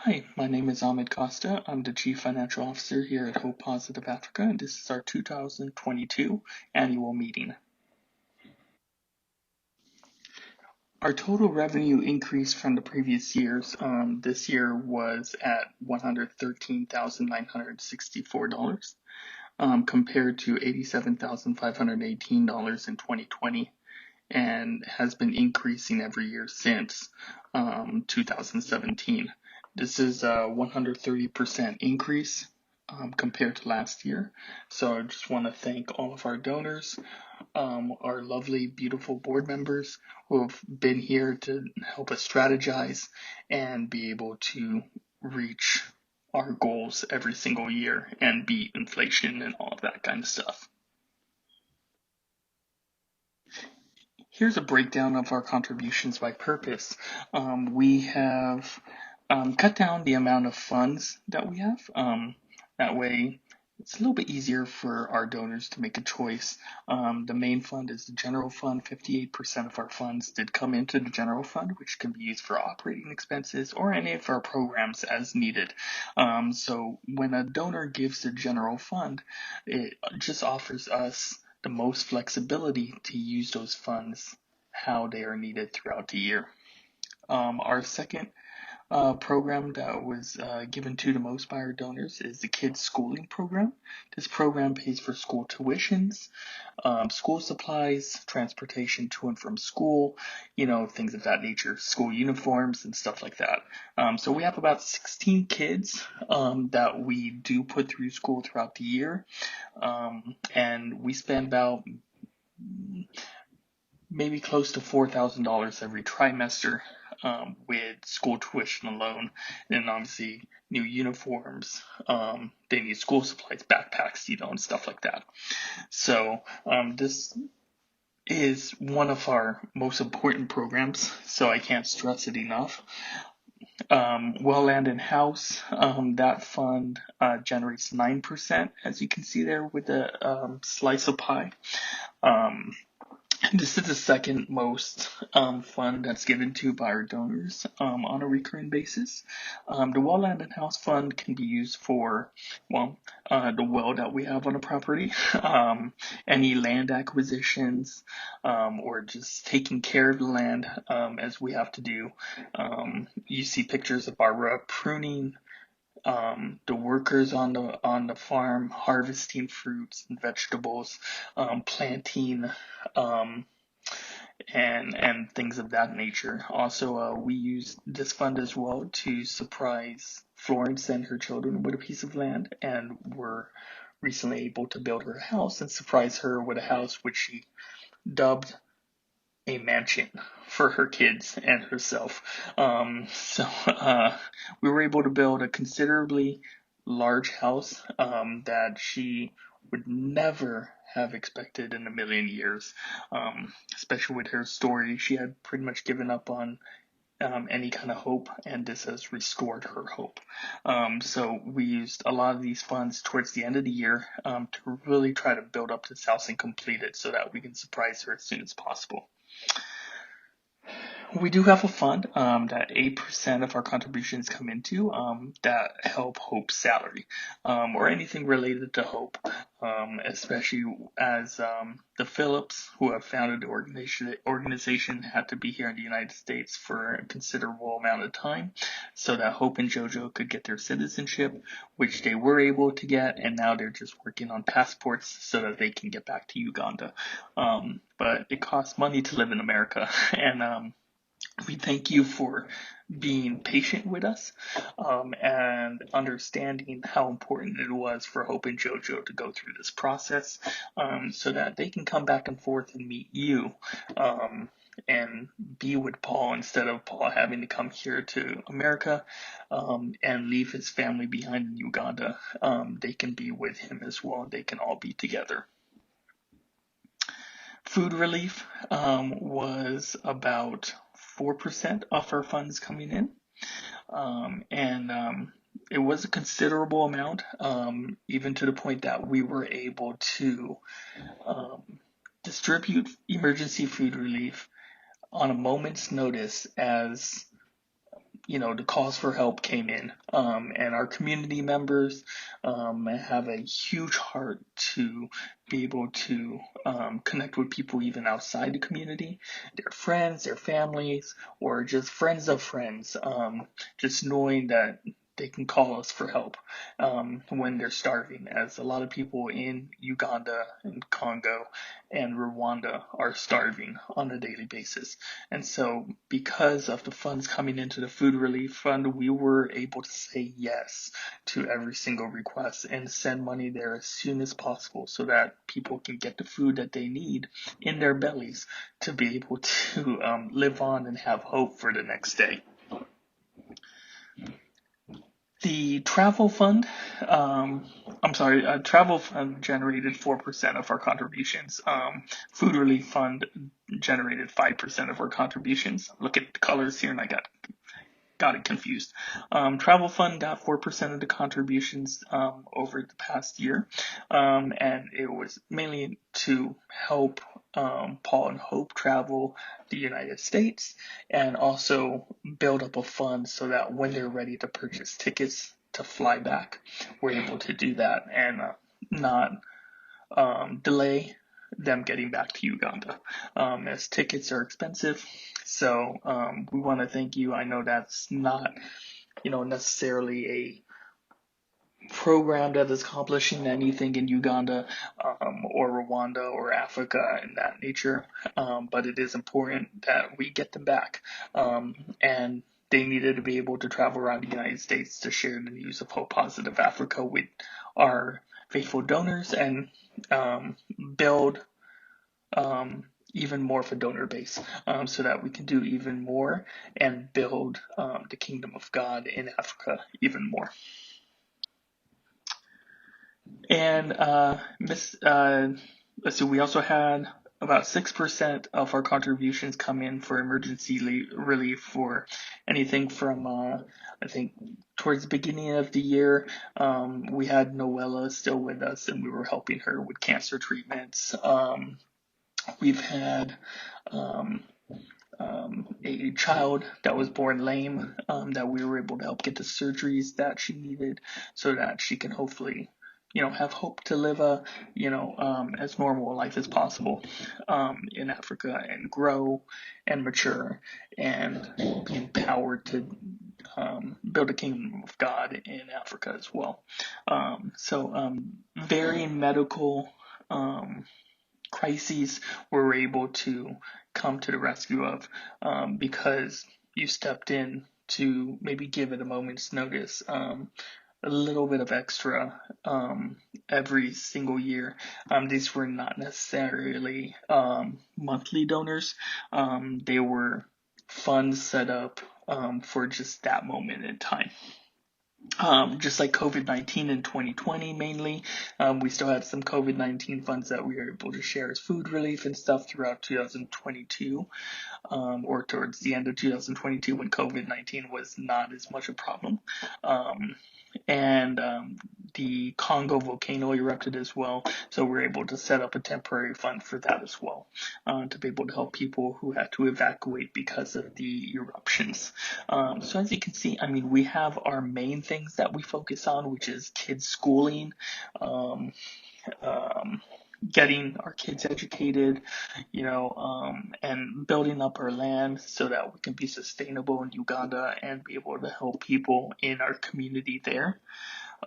Hi, my name is Ahmed Costa. I'm the Chief Financial Officer here at Hope Positive Africa, and this is our 2022 annual meeting. Our total revenue increase from the previous years this year was at $113,964 compared to $87,518 in 2020 and has been increasing every year since 2017. This is a 130% increase compared to last year. So I just want to thank all of our donors, our lovely, beautiful board members who have been here to help us strategize and be able to reach our goals every single year and beat inflation and all of that kind of stuff. Here's a breakdown of our contributions by purpose. We have cut down the amount of funds that we have. That way, it's a little bit easier for our donors to make a choice. The main fund is the general fund. 58% of our funds did come into the general fund, which can be used for operating expenses or any of our programs as needed. So when a donor gives the general fund, it just offers us the most flexibility to use those funds how they are needed throughout the year. Our second program that was given to the most by our donors is the Kids Schooling Program. This program pays for school tuitions, school supplies, transportation to and from school, things of that nature, school uniforms and stuff like that. So we have about 16 kids that we do put through school throughout the year, and we spend about maybe close to $4,000 every trimester with school tuition alone, and obviously new uniforms. They need school supplies, backpacks, and stuff like that. So this is one of our most important programs, so I can't stress it enough. Well Land and House, that fund generates 9%, as you can see there with the slice of pie. This is the second most fund that's given to by our donors on a recurring basis. The Well Land and House Fund can be used for, the well that we have on a property, any land acquisitions, or just taking care of the land as we have to do. You see pictures of Barbara pruning, the workers on the farm harvesting fruits and vegetables, planting, and things of that nature. Also, we use this fund as well to surprise Florence and her children with a piece of land, and we're recently able to build her a house and surprise her with a house which she dubbed a mansion for her kids and herself. We were able to build a considerably large house that she would never have expected in a million years. Especially with her story, she had pretty much given up on any kind of hope, and this has restored her hope. So we used a lot of these funds towards the end of the year to really try to build up this house and complete it so that we can surprise her as soon as possible. We do have a fund that 8% of our contributions come into that help Hope's salary or anything related to Hope, especially as the Phillips, who have founded the organization, had to be here in the United States for a considerable amount of time so that Hope and JoJo could get their citizenship, which they were able to get, and now they're just working on passports so that they can get back to Uganda. But it costs money to live in America, and we thank you for being patient with us and understanding how important it was for Hope and JoJo to go through this process so that they can come back and forth and meet you and be with Paul instead of Paul having to come here to America and leave his family behind in Uganda. They can be with him as well. They can all be together. Food relief was about 4% of our funds coming in. And it was a considerable amount, even to the point that we were able to distribute emergency food relief on a moment's notice as the calls for help came in, and our community members have a huge heart to be able to connect with people even outside the community, their friends, their families, or just friends of friends, just knowing that they can call us for help when they're starving, as a lot of people in Uganda and Congo and Rwanda are starving on a daily basis. And so, because of the funds coming into the food relief fund, we were able to say yes to every single request and send money there as soon as possible so that people can get the food that they need in their bellies to be able to live on and have hope for the next day. The travel fund, travel fund generated 4% of our contributions. Food relief fund generated 5% of our contributions. Look at the colors here, and I got it confused. Travel fund got 4% of the contributions over the past year, and it was mainly to help Paul and Hope travel the United States and also build up a fund so that when they're ready to purchase tickets to fly back, we're able to do that and not delay them getting back to Uganda, as tickets are expensive. So we want to thank you. I know that's not, necessarily a program that is accomplishing anything in Uganda or Rwanda or Africa in that nature, but it is important that we get them back. And they needed to be able to travel around the United States to share the news of Hope Positive Africa with our faithful donors and build even more of a donor base, so that we can do even more and build the kingdom of God in Africa even more. And let's see, we also had about 6% of our contributions come in for emergency relief for anything from, I think, towards the beginning of the year, we had Noella still with us and we were helping her with cancer treatments. We've had a child that was born lame, that we were able to help get the surgeries that she needed so that she can hopefully, have hope to live a, as normal a life as possible in Africa and grow and mature and be empowered to build a kingdom of God in Africa as well. Very medical crises we're able to come to the rescue of, because you stepped in to maybe give it a moment's notice, a little bit of extra every single year. These were not necessarily monthly donors. They were funds set up for just that moment in time. Just like COVID-19 in 2020 mainly, we still had some COVID-19 funds that we were able to share as food relief and stuff throughout 2022, or towards the end of 2022 when COVID-19 was not as much a problem. And the Congo volcano erupted as well, so we're able to set up a temporary fund for that as well, to be able to help people who had to evacuate because of the eruptions. So as you can see, we have our main things that we focus on, which is kids schooling, getting our kids educated, and building up our land so that we can be sustainable in Uganda and be able to help people in our community there,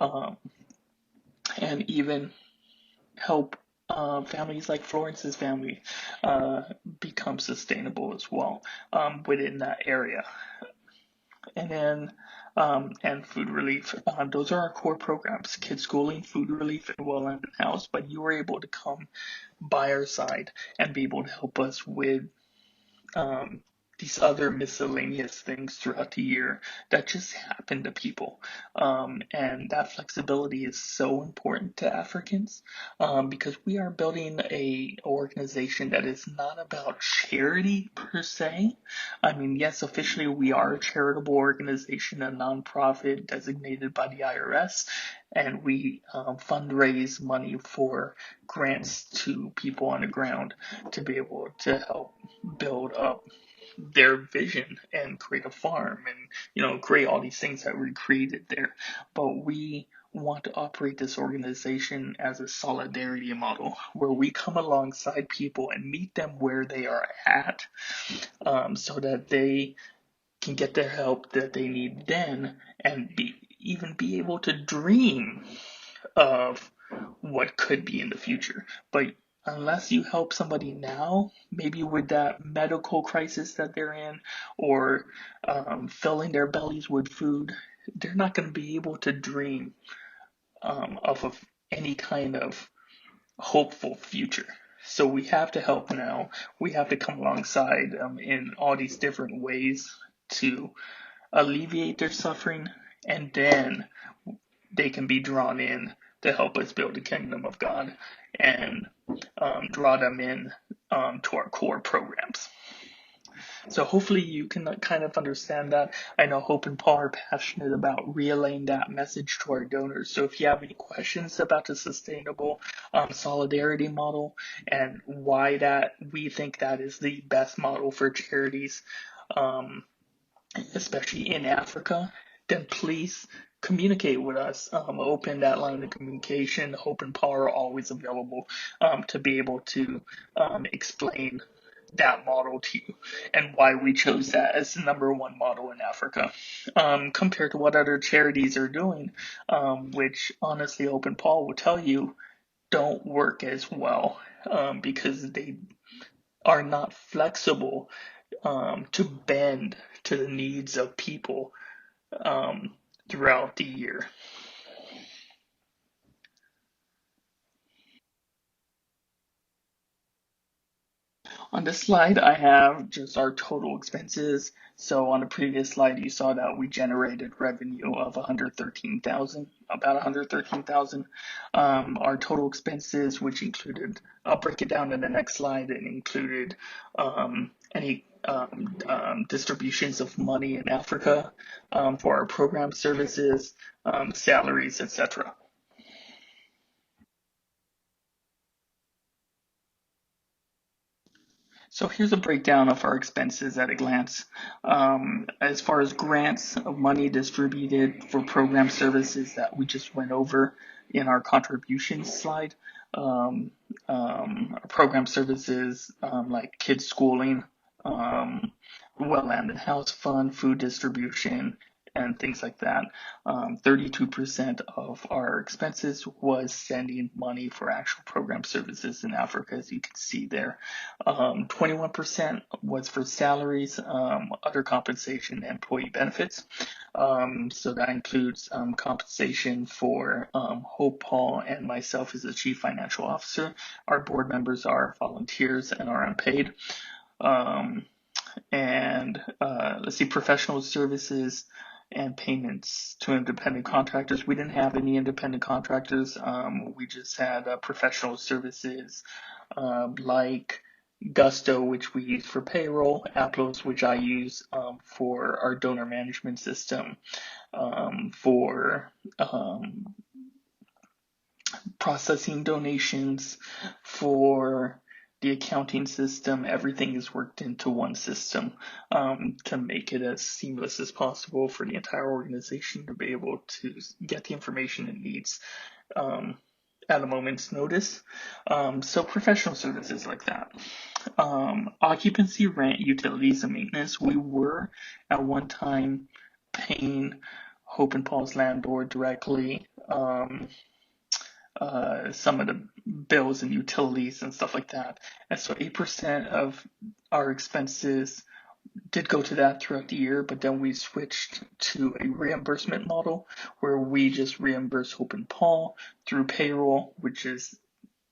and even help families like Florence's family become sustainable as well within that area. And then and food relief. Those are our core programs: kids schooling, food relief, and well-ended house. But you were able to come by our side and be able to help us with these other miscellaneous things throughout the year that just happen to people. And that flexibility is so important to Africans, because we are building a organization that is not about charity per se. Yes, officially we are a charitable organization, a nonprofit designated by the IRS, and we fundraise money for grants to people on the ground to be able to help build up their vision and create a farm and, create all these things that we created there. But we want to operate this organization as a solidarity model where we come alongside people and meet them where they are at, so that they can get their help that they need then and even be able to dream of what could be in the future. But unless you help somebody now, maybe with that medical crisis that they're in, or filling their bellies with food, they're not going to be able to dream of any kind of hopeful future. So we have to help now. We have to come alongside in all these different ways to alleviate their suffering, and then they can be drawn in to help us build the kingdom of God and draw them in to our core programs. So hopefully you can kind of understand that. I know Hope and Paul are passionate about relaying that message to our donors. So if you have any questions about the sustainable solidarity model and why that we think that is the best model for charities, especially in Africa, then please communicate with us. Open that line of communication. Hope and Paul are always available to be able to explain that model to you and why we chose that as the number one model in Africa, compared to what other charities are doing, which honestly, Hope and Paul will tell you don't work as well, because they are not flexible to bend to the needs of people um, throughout the year. On this slide, I have just our total expenses. So on the previous slide, you saw that we generated revenue of 113,000, about 113,000. Our total expenses, which included, I'll break it down in the next slide, it included any distributions of money in Africa for our program services, salaries, etc. So here's a breakdown of our expenses at a glance. As far as grants of money distributed for program services that we just went over in our contributions slide, program services like kids schooling, well land and house fund, food distribution, and things like that. 32% of our expenses was sending money for actual program services in Africa, as you can see there. 21% was for salaries, other compensation, and employee benefits. So that includes compensation for Hope Paul and myself as the Chief Financial Officer. Our board members are volunteers and are unpaid. And let's see, professional services and payments to independent contractors. We didn't have any independent contractors. We just had professional services like Gusto, which we use for payroll, Aplos, which I use for our donor management system, for processing donations, for the accounting system. Everything is worked into one system to make it as seamless as possible for the entire organization to be able to get the information it needs at a moment's notice. So professional services like that. Occupancy, rent, utilities, and maintenance. We were at one time paying Hope and Paul's landlord directly some of the bills and utilities and stuff like that. And so 8% of our expenses did go to that throughout the year, but then we switched to a reimbursement model where we just reimburse Hope and Paul through payroll, which is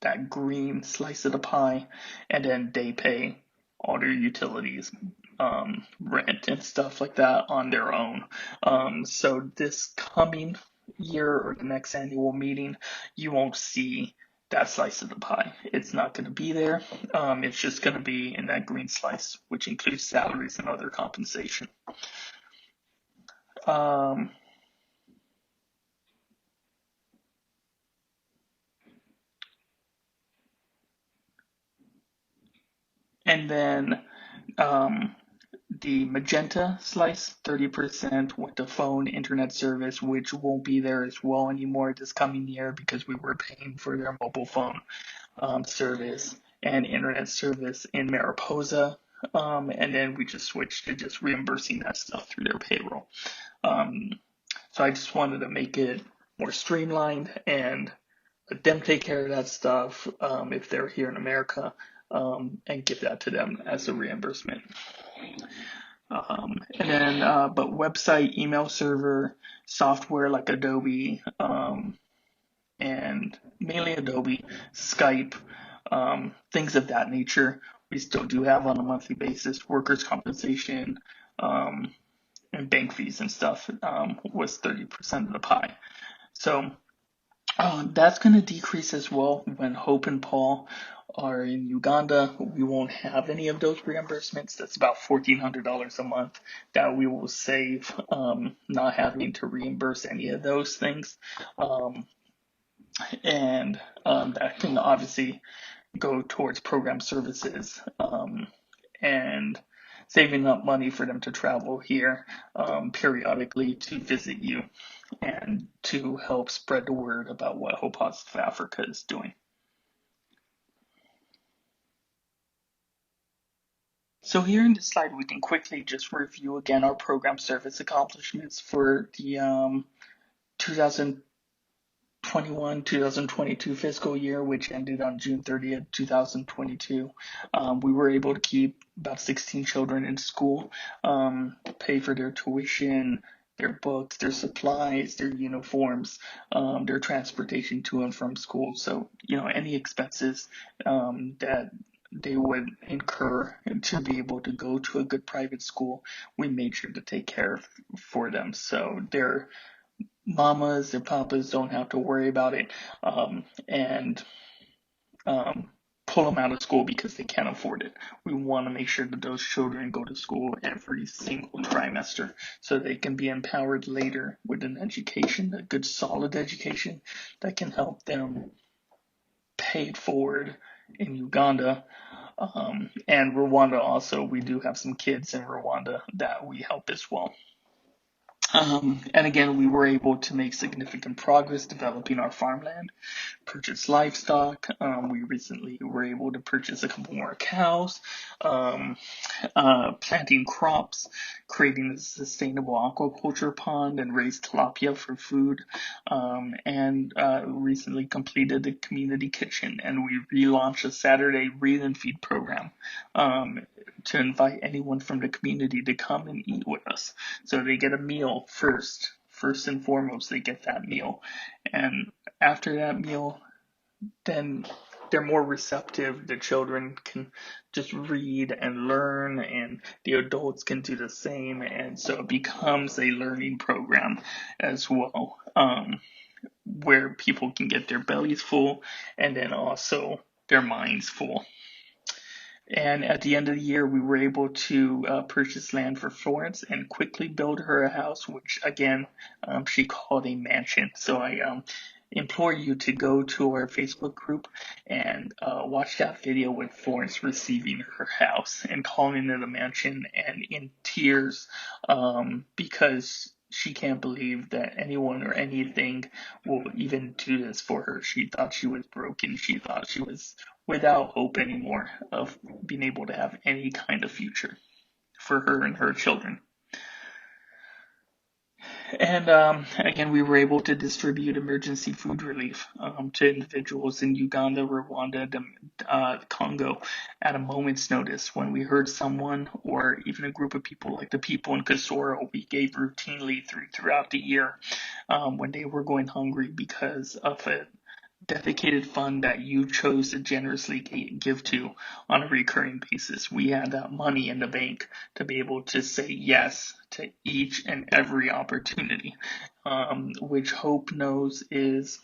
that green slice of the pie, and then they pay all their utilities, rent and stuff like that on their own. So this coming year or the next annual meeting, you won't see that slice of the pie. It's not going to be there. It's just going to be in that green slice, which includes salaries and other compensation. Um, and then um, the Magenta slice, 30% with the phone internet service, which won't be there as well anymore this coming year because we were paying for their mobile phone service and internet service in Mariposa. And then we just switched to just reimbursing that stuff through their payroll. So I just wanted to make it more streamlined and let them take care of that stuff if they're here in America, and give that to them as a reimbursement. And then, but website, email server, software like Adobe, and mainly Adobe, Skype, things of that nature, we still do have on a monthly basis. Workers' compensation, and bank fees and stuff, was 30% of the pie. So that's going to decrease as well when Hope and Paul are in Uganda. We won't have any of those reimbursements. That's about $1,400 a month that we will save, not having to reimburse any of those things. And that can obviously go towards program services, and saving up money for them to travel here periodically to visit you and to help spread the word about what Hope Positive Africa is doing. So here in this slide, we can quickly just review again our program service accomplishments for the 2021-2022 fiscal year, which ended on June 30th, 2022. We were able to keep about 16 children in school, pay for their tuition, their books, their supplies, their uniforms, their transportation to and from school. So, any expenses that they would incur to be able to go to a good private school, we made sure to take care of for them. So their mamas, their papas don't have to worry about it, and pull them out of school because they can't afford it. We want to make sure that those children go to school every single trimester so they can be empowered later with an education, a good solid education that can help them pay it forward in Uganda. And Rwanda also, we do have some kids in Rwanda that we help as well. And again, we were able to make significant progress developing our farmland, purchase livestock. We recently were able to purchase a couple more cows, planting crops, creating a sustainable aquaculture pond, and raise tilapia for food. And recently completed the community kitchen, and we relaunched a Saturday read and feed program, to invite anyone from the community to come and eat with us. So they get a meal first. First and foremost, they get that meal. And after that meal, then they're more receptive. The children can just read and learn, and the adults can do the same. And so it becomes a learning program as well, where people can get their bellies full and then also their minds full. And at the end of the year, we were able to purchase land for Florence and quickly build her a house, which again, she called a mansion. So I implore you to go to our Facebook group and watch that video with Florence receiving her house and calling it a mansion and in tears, because she can't believe that anyone or anything will even do this for her. She thought she was broken. She thought she was without hope anymore of being able to have any kind of future for her and her children. And again, we were able to distribute emergency food relief to individuals in Uganda, Rwanda, Congo at a moment's notice. When we heard someone or even a group of people like the people in Kasoro, we gave routinely throughout the year when they were going hungry because of a dedicated fund that you chose to generously give to on a recurring basis. We had that money in the bank to be able to say yes to each and every opportunity, which Hope knows is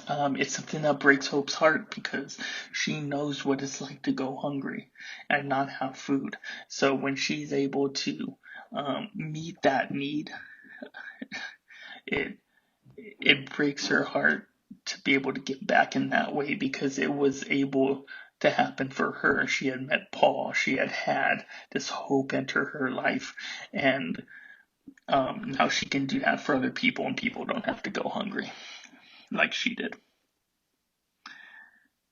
it's something that breaks Hope's heart because she knows what it's like to go hungry and not have food. So when she's able to meet that need, it breaks her heart to be able to give back in that way because it was able to happen for her. She had met Paul. She had this hope enter her life, and now she can do that for other people, and people don't have to go hungry like she did.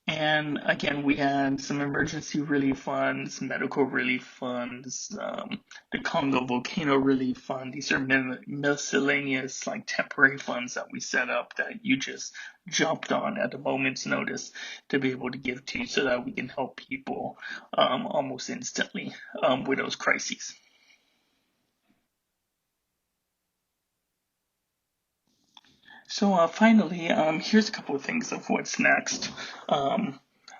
And again, we had some emergency relief funds, medical relief funds, the Congo Volcano Relief Fund. These are miscellaneous, like temporary funds that we set up that you just jumped on at a moment's notice to be able to give to so that we can help people almost instantly with those crises. So finally, here's a couple of things of what's next.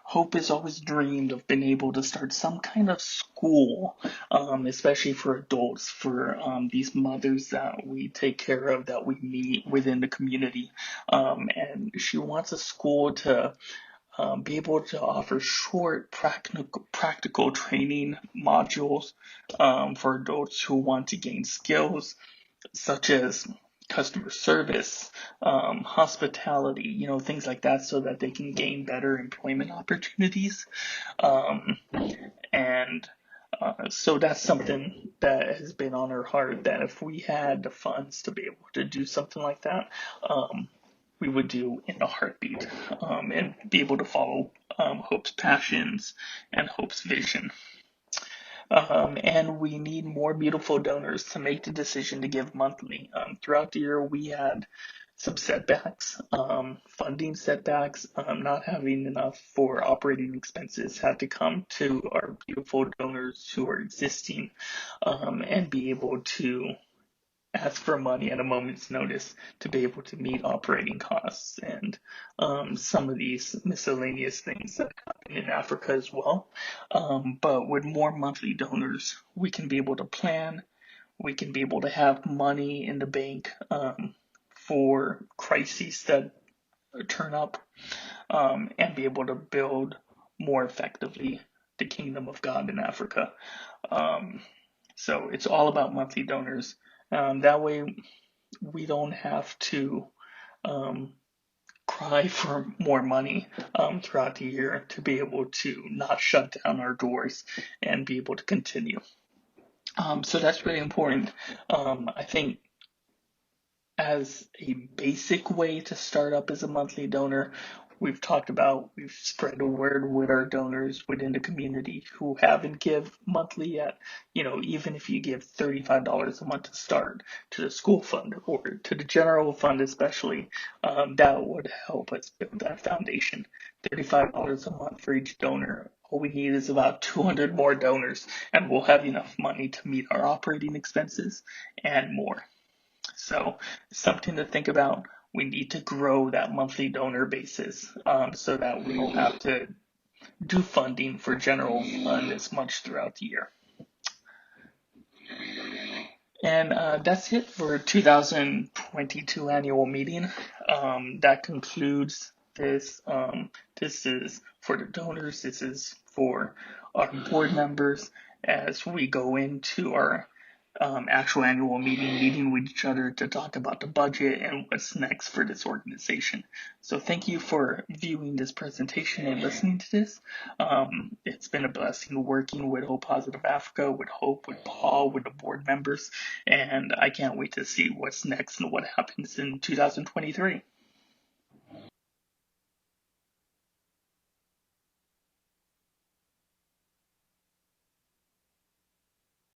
Hope has always dreamed of being able to start some kind of school, especially for adults, for these mothers that we take care of, that we meet within the community. And she wants a school to be able to offer short, practical training modules for adults who want to gain skills such as customer service, hospitality, things like that, so that they can gain better employment opportunities. Um, and so that's something that has been on her heart, that if we had the funds to be able to do something like that, we would do in a heartbeat, and be able to follow Hope's passions and Hope's vision. And we need more beautiful donors to make the decision to give monthly. Throughout the year, we had some setbacks, funding setbacks, not having enough for operating expenses, had to come to our beautiful donors who are existing, and be able to ask for money at a moment's notice to be able to meet operating costs and some of these miscellaneous things that happen in Africa as well. But with more monthly donors, we can be able to plan, we can be able to have money in the bank for crises that turn up, and be able to build more effectively the kingdom of God in Africa. Um, so it's all about monthly donors. That way, we don't have to um, cry for more money throughout the year to be able to not shut down our doors and be able to continue. So that's really important. I think as a basic way to start up as a monthly donor, we've spread the word with our donors within the community who haven't give monthly yet. Even if you give $35 a month to start, to the school fund or to the general fund especially, that would help us build that foundation. $35 a month for each donor. All we need is about 200 more donors, and we'll have enough money to meet our operating expenses and more. So something to think about. We need to grow that monthly donor basis, so that we don't have to do funding for general fund as much throughout the year. And that's it for 2022 annual meeting. That concludes this. This is for the donors. This is for our board members as we go into our actual annual meeting with each other to talk about the budget and what's next for this organization. So thank you for viewing this presentation and listening to this. It's been a blessing working with Hope Positive Africa, with Hope, with Paul, with the board members, and I can't wait to see what's next and what happens in 2023.